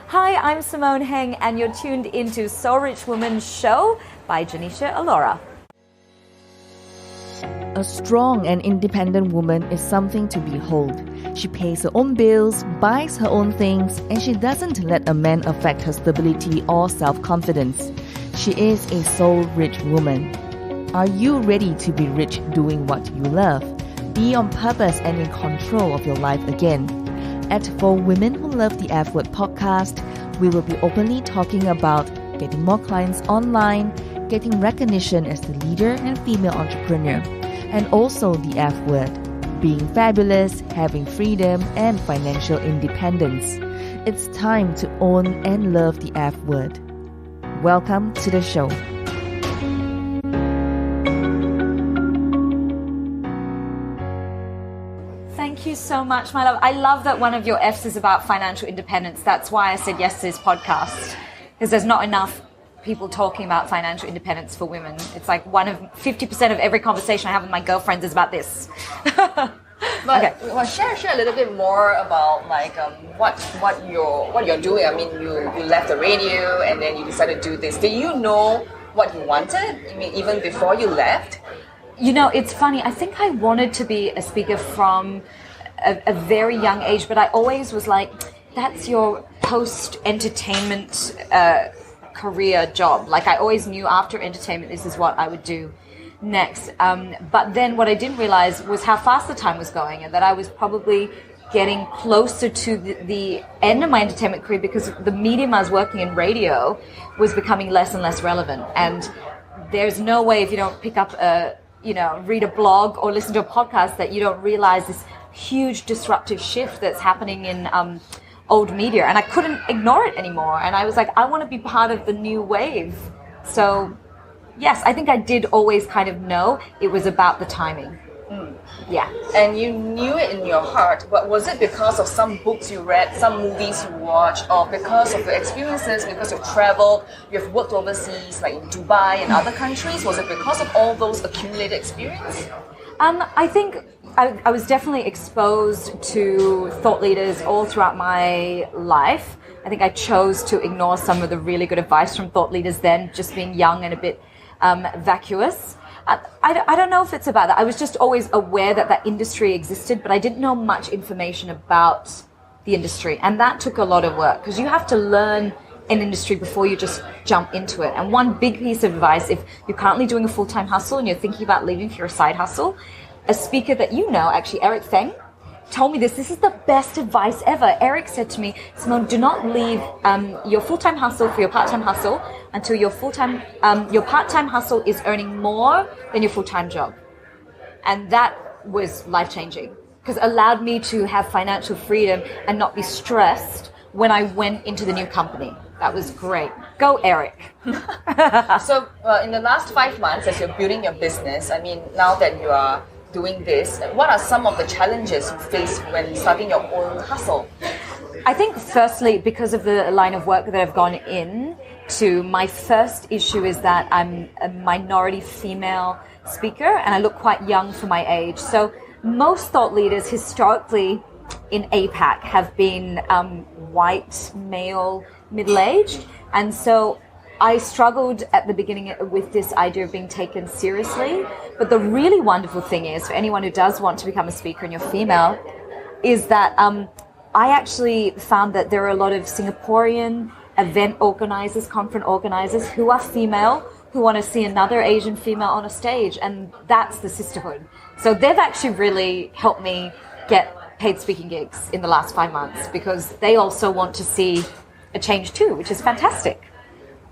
Hi, I'm Simone Heng, and you're tuned into So Rich Woman Show by Janisha Alora. A strong and independent woman is something to behold. She pays her own bills, buys her own things, and she doesn't let a man affect her stability or self-confidence. She is a soul-rich woman. Are you ready to be rich doing what you love? Be on purpose and in control of your life again. At For Women Who Love the F Word podcast, we will be openly talking about getting more clients online, getting recognition as the leader and female entrepreneur, and also the F word, being fabulous, having freedom, and financial independence. It's time to own and love the F word. Welcome to the show. Thank you so much, my love. I love that one of your F's is about financial independence. That's why I said yes to this podcast, because there's not enough people talking about financial independence for women. It's like 50% of every conversation I have with my girlfriends is about this. But well, share a little bit more about what you're doing. I mean, you left the radio and then you decided to do this. Did you know what you wanted? I mean, even before you left? You know, it's funny. I think I wanted to be a speaker from a very young age, but I always was like, that's your post-entertainment career job. Like, I always knew after entertainment, this is what I would do next. But then what I didn't realize was how fast the time was going, and that I was probably getting closer to the end of my entertainment career because the medium I was working in, radio, was becoming less and less relevant. And there's no way, if you don't pick up read a blog or listen to a podcast, that you don't realize this huge disruptive shift that's happening in old media. And I couldn't ignore it anymore. And I was like, I want to be part of the new wave. So yes, I think I did always kind of know it was about the timing. Yeah. And you knew it in your heart, but was it because of some books you read, some movies you watched, or because of your experiences, because you've traveled, you've worked overseas, like in Dubai and other countries? Was it because of all those accumulated experience? I think I was definitely exposed to thought leaders all throughout my life. I think I chose to ignore some of the really good advice from thought leaders then, just being young and a bit vacuous. I don't know if it's about that. I was just always aware that industry existed, but I didn't know much information about the industry. And that took a lot of work, because you have to learn an industry before you just jump into it. And one big piece of advice, if you're currently doing a full-time hustle and you're thinking about leaving for your side hustle, a speaker that you know, actually, Eric Feng, told me this. This is the best advice ever. Eric said to me, Simone, do not leave your full-time hustle for your part-time hustle until your part-time hustle is earning more than your full-time job. And that was life-changing, because it allowed me to have financial freedom and not be stressed when I went into the new company. That was great. Go, Eric. So in the last 5 months, as you're building your business, I mean, now that you are doing this, what are some of the challenges you face when starting your own hustle? I think firstly, because of the line of work that I've gone in to, my first issue is that I'm a minority female speaker and I look quite young for my age. So most thought leaders historically in APAC have been white, male, middle-aged. And so I struggled at the beginning with this idea of being taken seriously. But the really wonderful thing is, for anyone who does want to become a speaker and you're female, is that I actually found that there are a lot of Singaporean event organizers, conference organizers who are female, who want to see another Asian female on a stage. And that's the sisterhood. So they've actually really helped me get paid speaking gigs in the last 5 months, because they also want to see a change too, which is fantastic.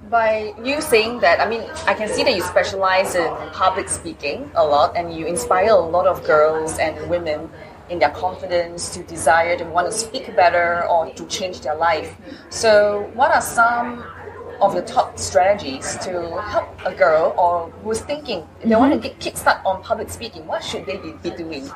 By you saying that, I mean, I can see that you specialize in public speaking a lot, and you inspire a lot of girls and women in their confidence to desire to want to speak better or to change their life. So what are some of your top strategies to help a girl or who's thinking they want to get kickstart on public speaking? What should they be doing?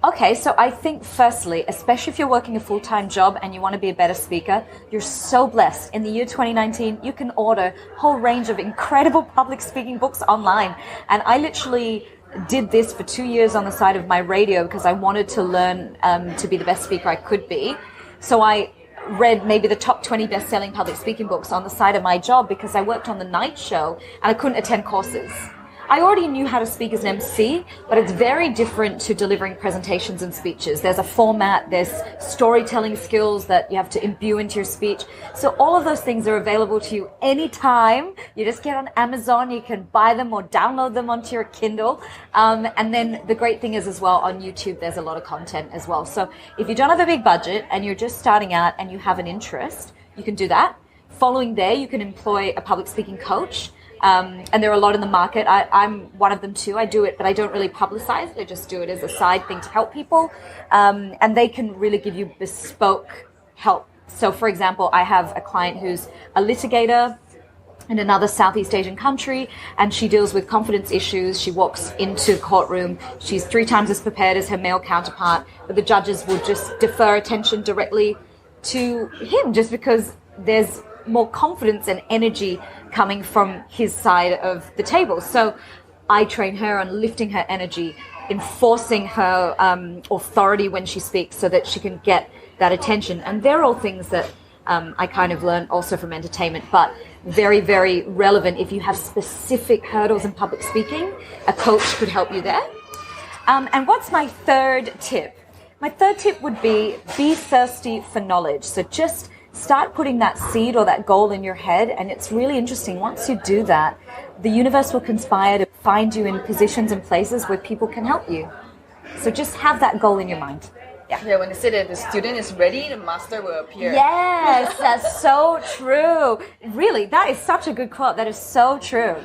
Okay, so I think firstly, especially if you're working a full-time job and you want to be a better speaker, you're so blessed. In the year 2019, you can order a whole range of incredible public speaking books online. And I literally did this for 2 years on the side of my radio because I wanted to learn to be the best speaker I could be. So I read maybe the top 20 best-selling public speaking books on the side of my job because I worked on the night show and I couldn't attend courses. I already knew how to speak as an MC, but it's very different to delivering presentations and speeches. There's a format, there's storytelling skills that you have to imbue into your speech. So all of those things are available to you anytime. You just get on Amazon, you can buy them or download them onto your Kindle. And then the great thing is as well, on YouTube, there's a lot of content as well. So if you don't have a big budget and you're just starting out and you have an interest, you can do that. Following there, you can employ a public speaking coach. And there are a lot in the market. I'm one of them too. I do it, but I don't really publicize it. I just do it as a side thing to help people. And they can really give you bespoke help. So, for example, I have a client who's a litigator in another Southeast Asian country, and she deals with confidence issues. She walks into the courtroom. She's 3 times as prepared as her male counterpart, but the judges will just defer attention directly to him just because there's more confidence and energy coming from his side of the table. So I train her on lifting her energy, enforcing her authority when she speaks so that she can get that attention. And they're all things that I kind of learned also from entertainment, but very, very relevant. If you have specific hurdles in public speaking, a coach could help you there. And what's my third tip? My third tip would be thirsty for knowledge. So just start putting that seed or that goal in your head, and it's really interesting. Once you do that, the universe will conspire to find you in positions and places where people can help you. So just have that goal in your mind. Yeah, when they say that the student is ready, the master will appear. Yes, that's so true. Really, that is such a good quote. That is so true.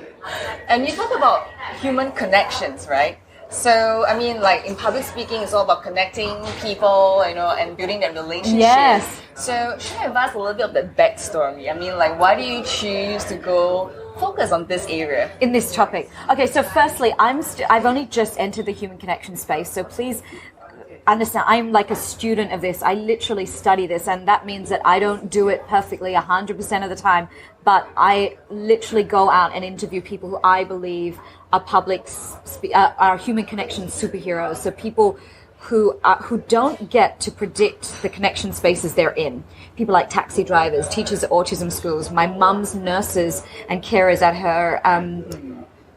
And you talk about human connections, right? So, I mean, like in public speaking, it's all about connecting people, and building that relationship. Yes. So, share with us a little bit of that backstory. I mean, like, why do you choose to go focus on this area? In this topic. Okay, so firstly, I've only just entered the human connection space, so please understand, I'm like a student of this. I literally study this, and that means that I don't do it perfectly 100% of the time, but I literally go out and interview people who I believe are are human connection superheroes. So people who don't get to predict the connection spaces they're in. People like taxi drivers, teachers at autism schools, my mum's nurses and carers at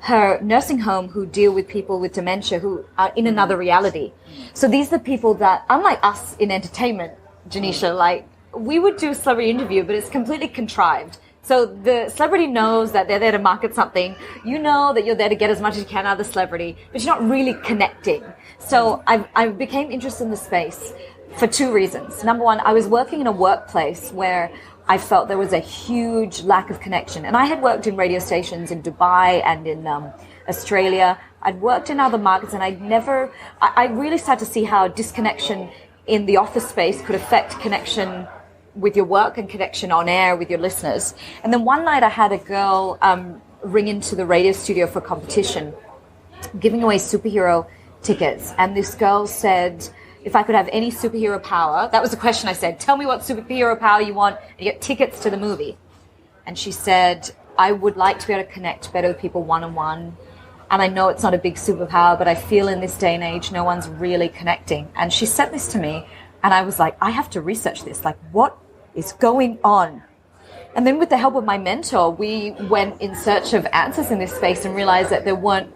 her nursing home who deal with people with dementia who are in another reality. So these are the people that, unlike us in entertainment, Janisha, like we would do a celebrity interview, but it's completely contrived. So the celebrity knows that they're there to market something. You know that you're there to get as much as you can out of the celebrity, but you're not really connecting. So I became interested in the space for 2 reasons. Number one, I was working in a workplace where I felt there was a huge lack of connection. And I had worked in radio stations in Dubai and in Australia. I'd worked in other markets, and I really started to see how disconnection in the office space could affect connection with your work and connection on air with your listeners. And then one night I had a girl ring into the radio studio for competition, giving away superhero tickets. And this girl said, if I could have any superhero power, that was the question I said, tell me what superhero power you want, and you get tickets to the movie. And she said, I would like to be able to connect better with people one-on-one. And I know it's not a big superpower, but I feel in this day and age, no one's really connecting. And she sent this to me, and I was like, I have to research this. Like, what is going on? And then with the help of my mentor, we went in search of answers in this space and realized that there weren't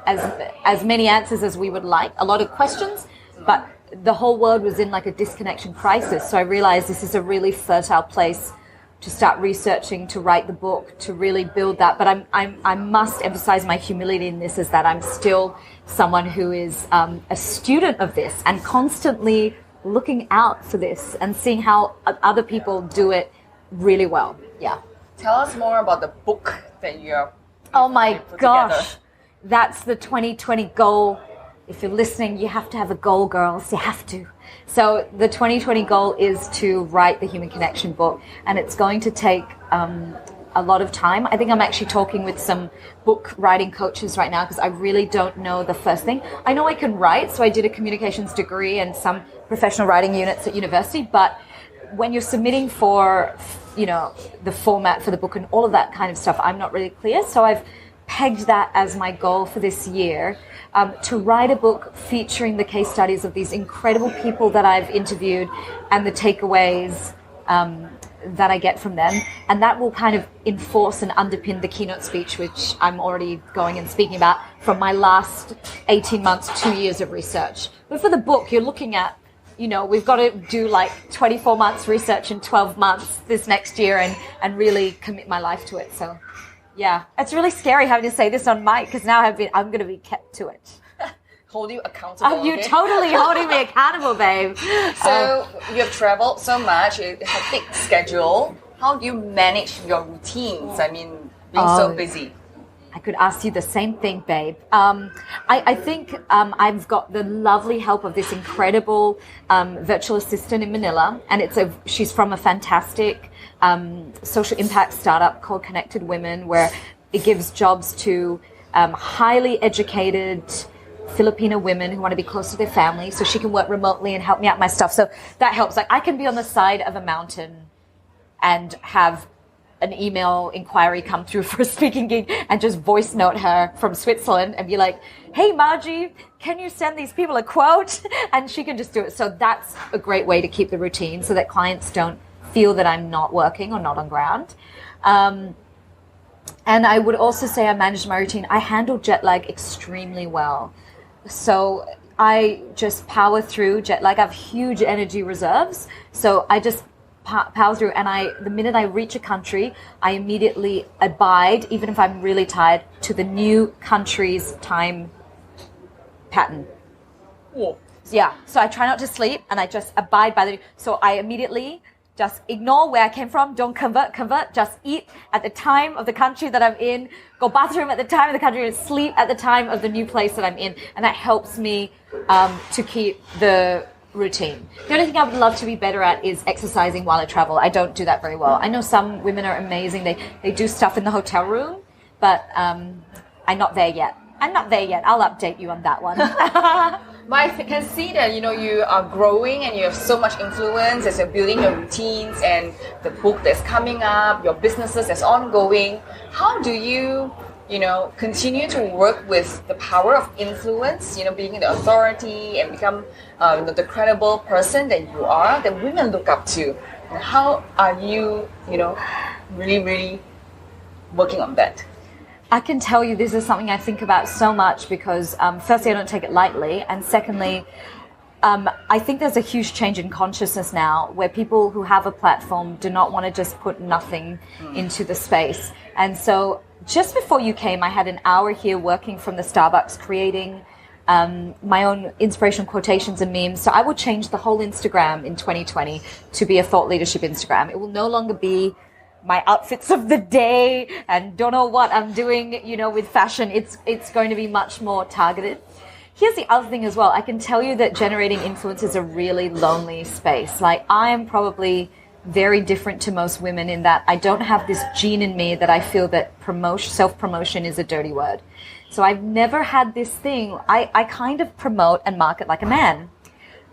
as many answers as we would like. A lot of questions, but the whole world was in like a disconnection crisis. So I realized this is a really fertile place to start researching, to write the book, to really build that. But I must emphasize my humility in this, is that I'm still someone who is a student of this and constantly looking out for this and seeing how other people do it really well. Yeah. Tell us more about the book that you're Oh my gosh. together. That's the 2020 goal. If you're listening, you have to have a goal, girls. You have to. So the 2020 goal is to write the Human Connection book, and it's going to take a lot of time. I think I'm actually talking with some book writing coaches right now because I really don't know the first thing. I know I can write, so I did a communications degree and some professional writing units at university, but when you're submitting for, the format for the book and all of that kind of stuff, I'm not really clear. So I've pegged that as my goal for this year, to write a book featuring the case studies of these incredible people that I've interviewed and the takeaways that I get from them, and that will kind of enforce and underpin the keynote speech, which I'm already going and speaking about from my last 18 months, 2 years of research. But for the book, you're looking at, we've got to do like 24 months research in 12 months this next year and really commit my life to it. So yeah, it's really scary having to say this on mic because now I'm going to be kept to it. Hold you accountable. You're totally holding me accountable, babe. So you have traveled so much, a hectic schedule. How do you manage your routines? I mean, being so busy. I could ask you the same thing, babe. I think I've got the lovely help of this incredible virtual assistant in Manila, and she's from a fantastic social impact startup called Connected Women, where it gives jobs to highly educated Filipino women who want to be close to their family, so she can work remotely and help me out my stuff. So that helps. Like I can be on the side of a mountain and have an email inquiry come through for a speaking gig and just voice note her from Switzerland and be like, hey Margie, can you send these people a quote? And she can just do it. So that's a great way to keep the routine so that clients don't feel that I'm not working or not on ground. And I would also say I manage my routine. I handle jet lag extremely well. So I just power through jet lag. I have huge energy reserves. So I just power through. And the minute I reach a country, I immediately abide, even if I'm really tired, to the new country's time pattern. Yeah. So I try not to sleep and I just abide by so I immediately just ignore where I came from. Don't convert. Just eat at the time of the country that I'm in. Go bathroom at the time of the country and sleep at the time of the new place that I'm in. And that helps me to keep the routine. The only thing I would love to be better at is exercising while I travel. I don't do that very well. I know some women are amazing. They do stuff in the hotel room, but I'm not there yet. I'll update you on that one. But I can see that, you are growing and you have so much influence as you're building your routines and the book that's coming up, your businesses that's ongoing. How do you, continue to work with the power of influence, being the authority and become the credible person that you are, that women look up to? And how are you, really, really working on that? I can tell you this is something I think about so much because firstly, I don't take it lightly. And secondly, I think there's a huge change in consciousness now where people who have a platform do not want to just put nothing into the space. And so just before you came, I had an hour here working from the Starbucks, creating my own inspirational quotations and memes. So I will change the whole Instagram in 2020 to be a thought leadership Instagram. It will no longer be my outfits of the day and don't know what I'm doing, with fashion. It's going to be much more targeted. Here's the other thing as well. I can tell you that generating influence is a really lonely space. Like I am probably very different to most women in that I don't have this gene in me that I feel that self-promotion is a dirty word. So I've never had this thing. I kind of promote and market like a man.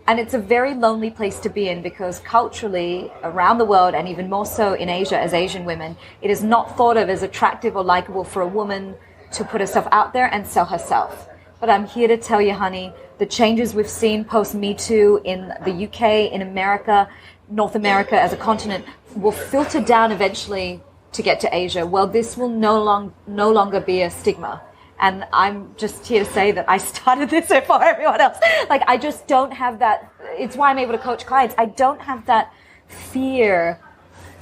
And it's a very lonely place to be in because culturally around the world and even more so in Asia as Asian women, it is not thought of as attractive or likable for a woman to put herself out there and sell herself. But I'm here to tell you, honey, the changes we've seen post Me Too in the UK, in America, North America as a continent will filter down eventually to get to Asia. Well, this will no longer be a stigma. And I'm just here to say that I started this before everyone else. Like, I just don't have that. It's why I'm able to coach clients. I don't have that fear.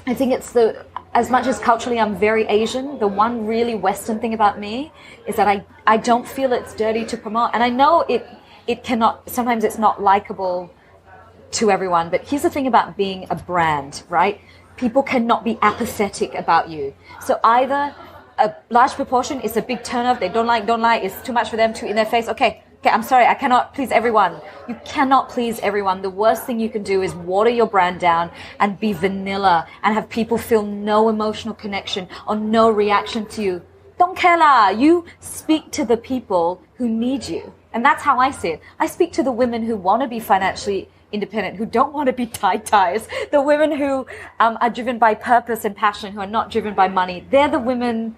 I think it's as much as culturally I'm very Asian, the one really Western thing about me is that I don't feel it's dirty to promote. And I know it cannot, sometimes it's not likable to everyone. But here's the thing about being a brand, right? People cannot be apathetic about you. So either a large proportion is a big turn off. They don't like, it's too much for them, too in their face. Okay, I'm sorry, I cannot please everyone. You cannot please everyone. The worst thing you can do is water your brand down and be vanilla and have people feel no emotional connection or no reaction to you. Don't care lah. You speak to the people who need you. And that's how I see it. I speak to the women who want to be financially independent, who don't want to be tie-ties, the women who are driven by purpose and passion, who are not driven by money. They're the women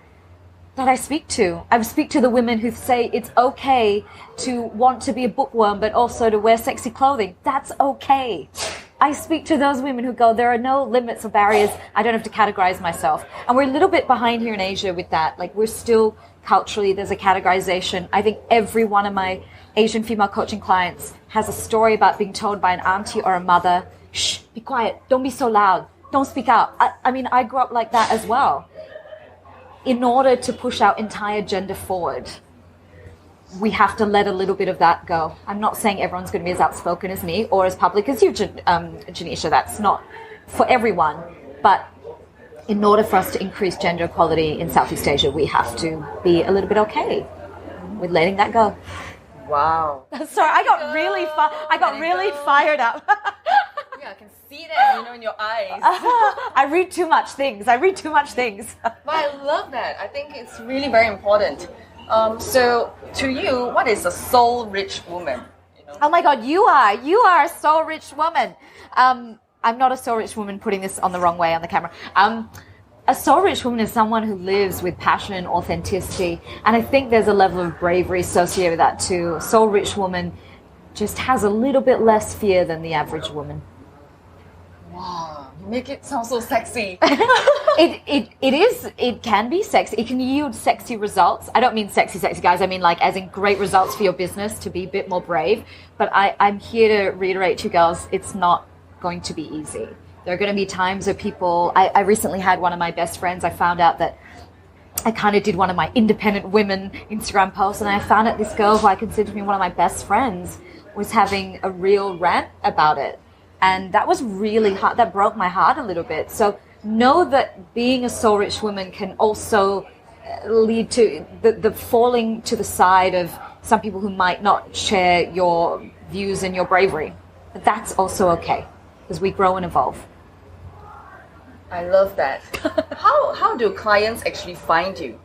that I speak to. I speak to the women who say it's okay to want to be a bookworm, but also to wear sexy clothing. That's okay. I speak to those women who go, there are no limits or barriers. I don't have to categorize myself. And we're a little bit behind here in Asia with that. Like, we're still culturally, there's a categorization. I think every one of my Asian female coaching clients has a story about being told by an auntie or a mother, shh, be quiet, don't be so loud, don't speak out. I mean, I grew up like that as well. In order to push our entire gender forward, we have to let a little bit of that go. I'm not saying everyone's going to be as outspoken as me or as public as you, Janisha. That's not for everyone. But in order for us to increase gender equality in Southeast Asia, we have to be a little bit okay with letting that go. Wow. Sorry, I got really fired up. Yeah, I can see that, in your eyes. I read too much things. But I love that. I think it's really very important. So, to you, what is a soul-rich woman? Oh my God, you are a soul-rich woman. I'm not a soul-rich woman, putting this on the wrong way on the camera. A soul-rich woman is someone who lives with passion and authenticity. And I think there's a level of bravery associated with that too. A soul-rich woman just has a little bit less fear than the average woman. Wow, you make it sound so sexy. It can be sexy. It can yield sexy results. I don't mean sexy guys. I mean like as in great results for your business, to be a bit more brave. But I'm here to reiterate to you girls, it's not going to be easy. There are going to be times where people, I recently had one of my best friends, I found out that I kind of did one of my independent women Instagram posts, and I found out this girl who I consider to be one of my best friends was having a real rant about it. And that was really hard. That broke my heart a little bit. So know that being a soul-rich woman can also lead to the falling to the side of some people who might not share your views and your bravery. But that's also okay, because we grow and evolve. I love that. How do clients actually find you?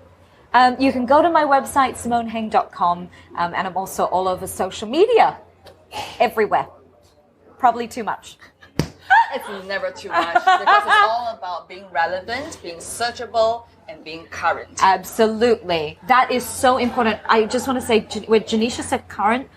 You can go to my website, simoneheng.com, and I'm also all over social media, everywhere. Probably too much. It's never too much, because it's all about being relevant, being searchable, and being current. Absolutely. That is so important. I just want to say, when Janisha said current,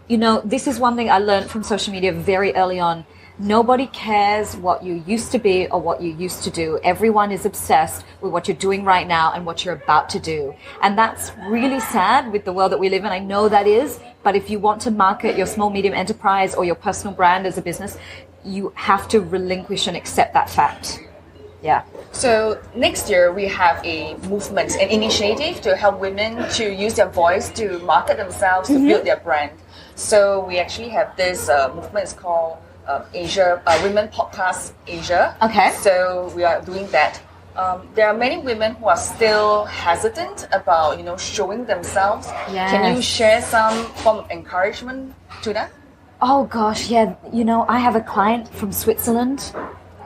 this is one thing I learned from social media very early on. Nobody cares what you used to be or what you used to do. Everyone is obsessed with what you're doing right now and what you're about to do. And that's really sad with the world that we live in. I know that is. But if you want to market your small, medium enterprise or your personal brand as a business, you have to relinquish and accept that fact. Yeah. So next year we have a movement, an initiative to help women to use their voice to market themselves, to build their brand. So we actually have this movement. It's called Asia Women Podcast Asia. Okay. So we are doing that. There are many women who are still hesitant about, showing themselves. Yes. Can you share some form of encouragement to them? Oh gosh, yeah. I have a client from Switzerland,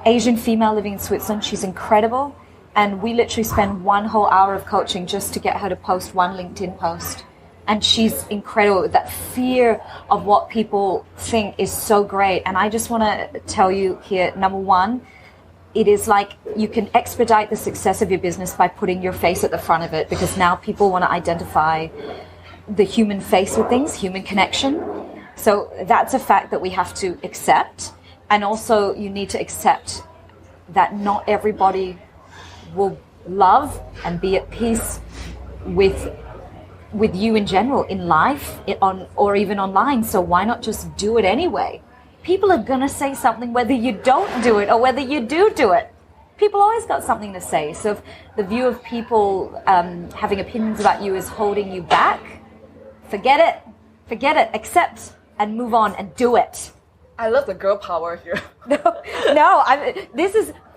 Asian female living in Switzerland. She's incredible. And we literally spend 1 whole hour of coaching just to get her to post one LinkedIn post. And she's incredible. That fear of what people think is so great. And I just want to tell you here, number one, it is like you can expedite the success of your business by putting your face at the front of it, because now people want to identify the human face with things, human connection. So that's a fact that we have to accept. And also you need to accept that not everybody will love and be at peace with you in general, in life, or even online. So why not just do it anyway? People are going to say something whether you don't do it or whether you do it. People always got something to say. So if the view of people having opinions about you is holding you back, forget it, accept and move on and do it. I love the girl power here.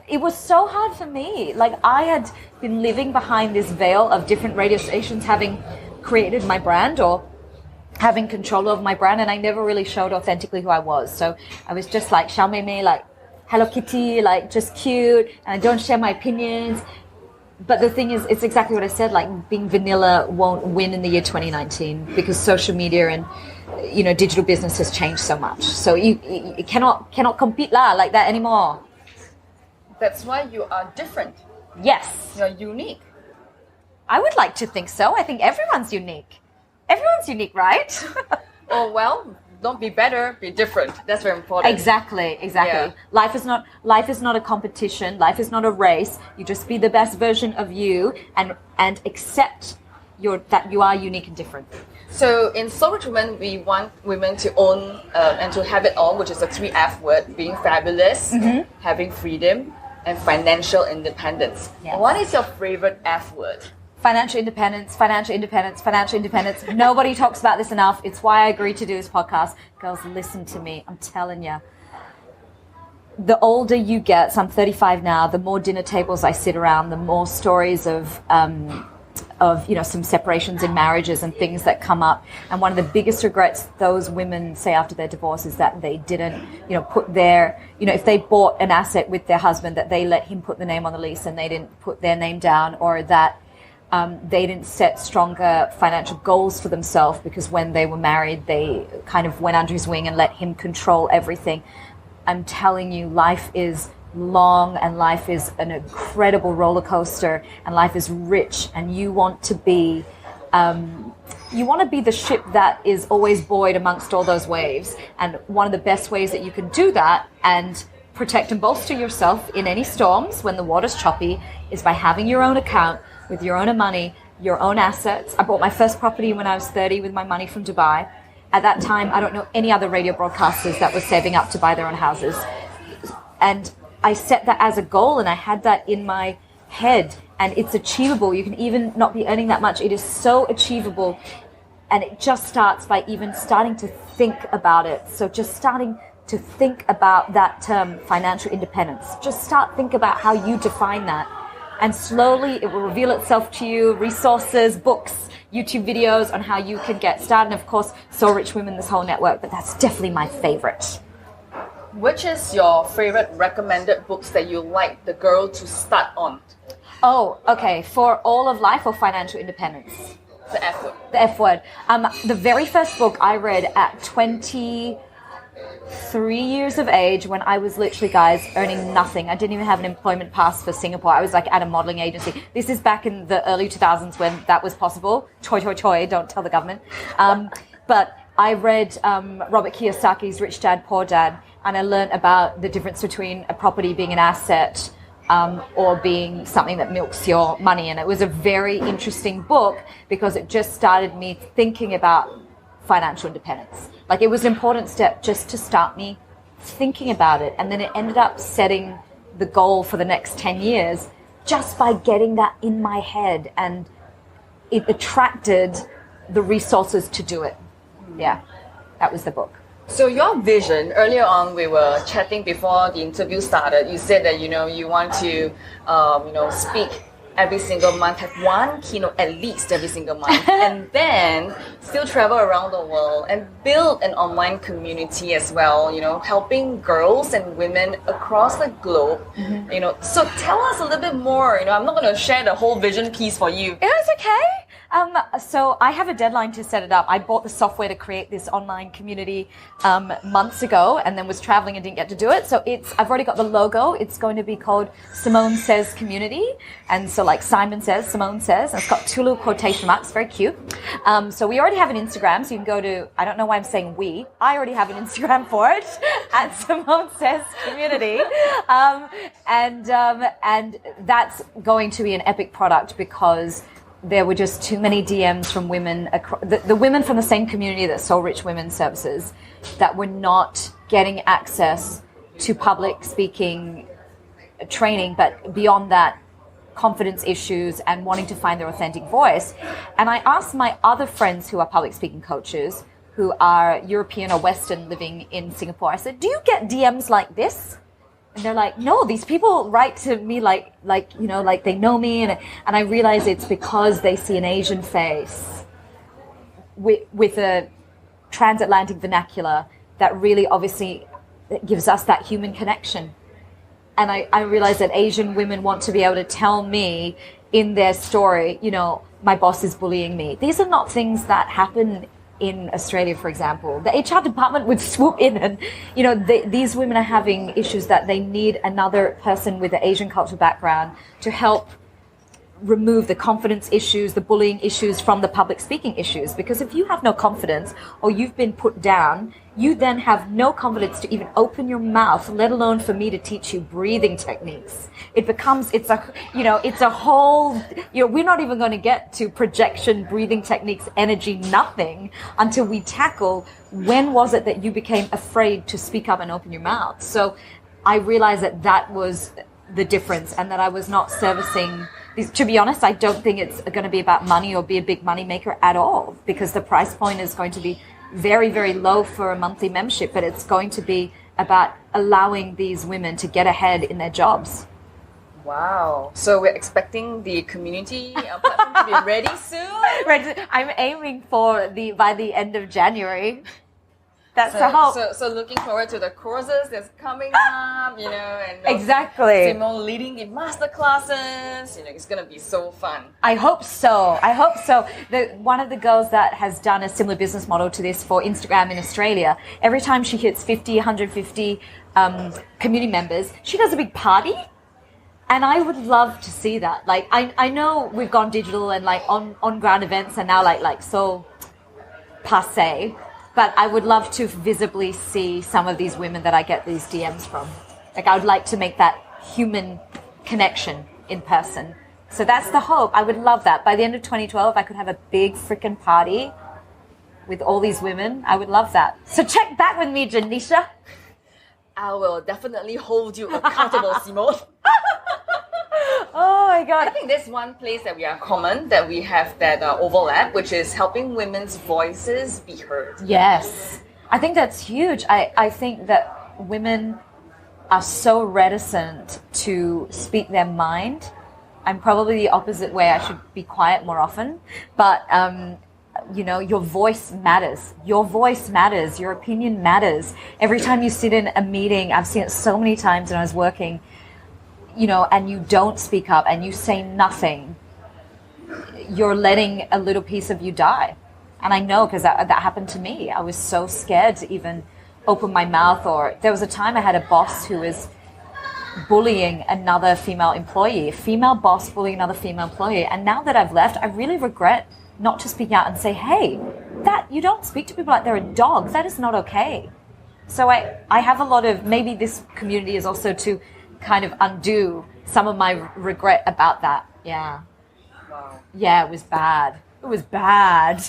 It was so hard for me. Like, I had been living behind this veil of different radio stations, having created my brand or having control of my brand, and I never really showed authentically who I was. So I was just like Xiao Mei Mei, like Hello Kitty, like just cute, and I don't share my opinions. But the thing is, it's exactly what I said, like being vanilla won't win in the year 2019, because social media and digital business has changed so much. So you cannot compete like that anymore. That's why you are different. Yes. You're unique. I would like to think so. I think everyone's unique. Everyone's unique, right? Oh, well, don't be better, be different. That's very important. Exactly. Yeah. Life is not a competition. Life is not a race. You just be the best version of you and accept that you are unique and different. So in So Rich Women, we want women to own and to have it all, which is the 3F word: being fabulous, having freedom, and financial independence. Yes. What is your favorite F word? Financial independence, financial independence, financial independence. Nobody talks about this enough. It's why I agreed to do this podcast. Girls, listen to me. I'm telling you. The older you get, so I'm 35 now, the more dinner tables I sit around, the more stories of some separations in marriages and things that come up. And one of the biggest regrets those women say after their divorce is that they didn't, put their, if they bought an asset with their husband, that they let him put the name on the lease and they didn't put their name down, or that they didn't set stronger financial goals for themselves, because when they were married, they kind of went under his wing and let him control everything. I'm telling you, life is long and life is an incredible roller coaster and life is rich, and you want to be the ship that is always buoyed amongst all those waves. And one of the best ways that you can do that and protect and bolster yourself in any storms when the water's choppy is by having your own account with your own money, your own assets. I bought my first property when I was 30 with my money from Dubai. At that time, I don't know any other radio broadcasters that were saving up to buy their own houses. And I set that as a goal, and I had that in my head, and it's achievable. You can even not be earning that much. It is so achievable, and it just starts by even starting to think about it. So just starting to think about that term, financial independence. Just think about how you define that, and slowly it will reveal itself to you. Resources, books, YouTube videos on how you can get started, and of course, So Rich Women, this whole network. But that's definitely my favorite. Which is your favorite recommended books that you like the girl to start on? Oh, okay. For all of life or financial independence? The F word. The F word. The very first book I read at 23 years of age, when I was literally, guys, earning nothing. I didn't even have an employment pass for Singapore. I was like at a modeling agency. This is back in the early 2000s when that was possible. Choi, choi, choi, don't tell the government. But I read Robert Kiyosaki's Rich Dad, Poor Dad, and I learned about the difference between a property being an asset or being something that milks your money. And it was a very interesting book because it just started me thinking about financial independence. Like, it was an important step just to start me thinking about it. And then it ended up setting the goal for the next 10 years just by getting that in my head. And it attracted the resources to do it. Yeah, that was the book. So your vision, earlier on we were chatting before the interview started, you said that, you want to, speak every single month, have one keynote at least every single month, and then still travel around the world and build an online community as well, helping girls and women across the globe, So tell us a little bit more, I'm not going to share the whole vision piece for you. It's okay. So I have a deadline to set it up. I bought the software to create this online community months ago, and then was traveling and didn't get to do it. So I've already got the logo. It's going to be called Simone Says Community. And so like Simon says, Simone says, and it's got two little quotation marks, very cute. So we already have an Instagram, so you can go to, I don't know why I'm saying we, I already have an Instagram for it, at Simone Says Community. And that's going to be an epic product because there were just too many DMs from women, the women from the same community that So Rich Women services, that were not getting access to public speaking training, but beyond that, confidence issues and wanting to find their authentic voice. And I asked my other friends who are public speaking coaches, who are European or Western living in Singapore, I said, do you get DMs like this? And they're like, no, these people write to me like they know me. And I realize it's because they see an Asian face with a transatlantic vernacular that really obviously gives us that human connection. And I realize that Asian women want to be able to tell me in their story, my boss is bullying me. These are not things that happen in Australia, for example. The HR department would swoop in and, these women are having issues that they need another person with an Asian cultural background to help remove the confidence issues, the bullying issues from the public speaking issues. Because if you have no confidence or you've been put down, you then have no confidence to even open your mouth, let alone for me to teach you breathing techniques. It's a whole, we're not even going to get to projection, breathing techniques, energy, nothing until we tackle when was it that you became afraid to speak up and open your mouth. So I realized that was the difference, and that I was not servicing these. To be honest, I don't think it's going to be about money or be a big money maker at all, because the price point is going to be very, very low for a monthly membership, but it's going to be about allowing these women to get ahead in their jobs. Wow. So we're expecting the community platform to be ready soon? I'm aiming for by the end of January. That's the hope. So looking forward to the courses that's coming up, and exactly. Simone leading the master classes. It's going to be so fun. I hope so. One of the girls that has done a similar business model to this for Instagram in Australia, every time she hits 50, 150 community members, she does a big party. And I would love to see that. Like, I know we've gone digital and like on ground events are now like so passé. But I would love to visibly see some of these women that I get these DMs from. Like, I would like to make that human connection in person. So that's the hope. I would love that. By the end of 2012, I could have a big freaking party with all these women. I would love that. So check back with me, Janisha. I will definitely hold you accountable, Simone. Oh my God. I think there's one place that we are common, that we have that overlap, which is helping women's voices be heard. Yes. I think that's huge. I think that women are so reticent to speak their mind. I'm probably the opposite way. I should be quiet more often. But, your voice matters. Your voice matters. Your opinion matters. Every time you sit in a meeting, I've seen it so many times when I was working, and you don't speak up and you say nothing, you're letting a little piece of you die. And I know, because that happened to me. I was so scared to even open my mouth. Or there was a time I had a boss who was bullying another female employee, a female boss bullying another female employee. And now that I've left, I really regret not to speak out and say, hey, that you don't speak to people like they're a dog. That is not okay. So I have a lot of, maybe this community is also to kind of undo some of my regret about that. Yeah. Wow. Yeah, it was bad. It was bad.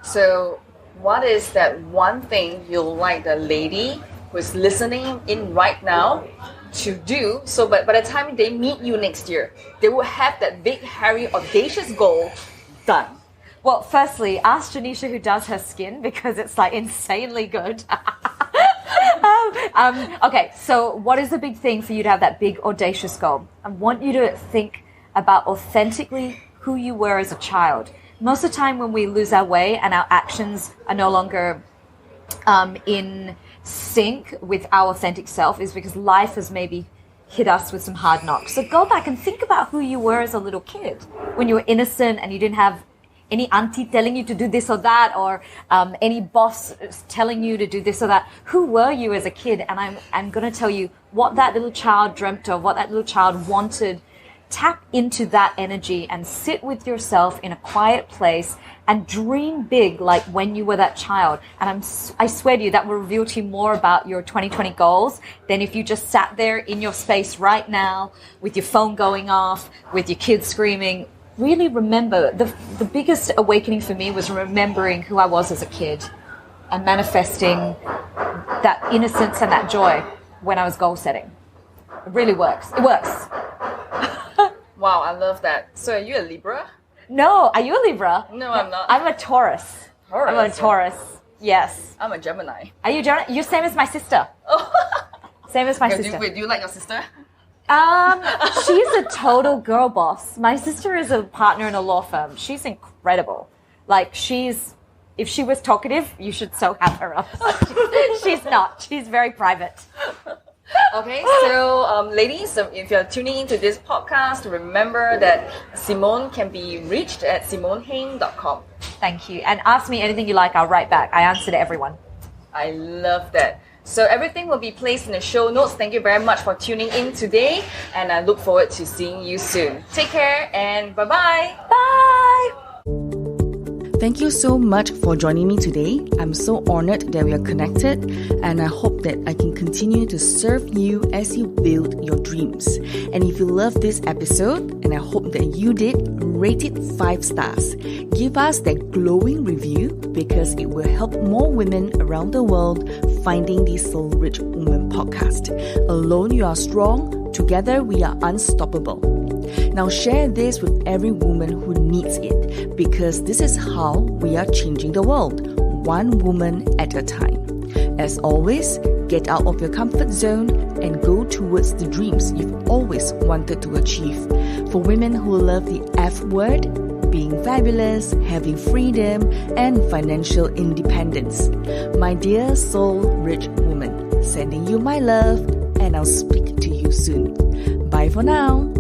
So what is that one thing you'll like the lady who's listening in right now to do, so by the time they meet you next year, they will have that big, hairy, audacious goal done? Well, firstly, ask Janisha who does her skin, because it's like insanely good. Okay, so what is the big thing for you to have that big, audacious goal? I want you to think about authentically who you were as a child. Most of the time when we lose our way and our actions are no longer in sync with our authentic self, is because life has maybe hit us with some hard knocks. So go back and think about who you were as a little kid, when you were innocent and you didn't have any auntie telling you to do this or that, or any boss telling you to do this or that. Who were you as a kid? And I'm going to tell you what that little child dreamt of, what that little child wanted. Tap into that energy and sit with yourself in a quiet place and dream big, like when you were that child. And I swear to you, that will reveal to you more about your 2020 goals than if you just sat there in your space right now with your phone going off, with your kids screaming. Really remember, the biggest awakening for me was remembering who I was as a kid and manifesting that innocence and that joy when I was goal setting. It really works. It works. Wow, I love that. So are you a Libra? No, are you a Libra? No, I'm not. I'm a Taurus. Taurus? I'm a Taurus. Yes. I'm a Gemini. Are you Gemini? You're same as my sister. Oh. Same as my sister. Do you like your sister? She's a total girl boss. My sister is a partner in a law firm. She's incredible. Like, if she was talkative, you should so have her up. She's not. She's very private. Okay, so ladies, if you're tuning into this podcast, remember that Simone can be reached at simoneheng.com. Thank you. And ask me anything you like, I'll write back. I answer to everyone. I love that. So everything will be placed in the show notes. Thank you very much for tuning in today, and I look forward to seeing you soon. Take care and bye-bye. Bye! Thank you so much for joining me today. I'm so honored that we are connected, and I hope that I can continue to serve you as you build your dreams. And if you love this episode, and I hope that you did, rate it 5 stars. Give us that glowing review because it will help more women around the world finding the Soul Rich Woman podcast. Alone you are strong, together we are unstoppable. Now share this with every woman who needs it, because this is how we are changing the world, one woman at a time. As always, get out of your comfort zone and go towards the dreams you've always wanted to achieve. For women who love the F word, being fabulous, having freedom, and financial independence. My dear soul rich woman, sending you my love, and I'll speak to you soon. Bye for now.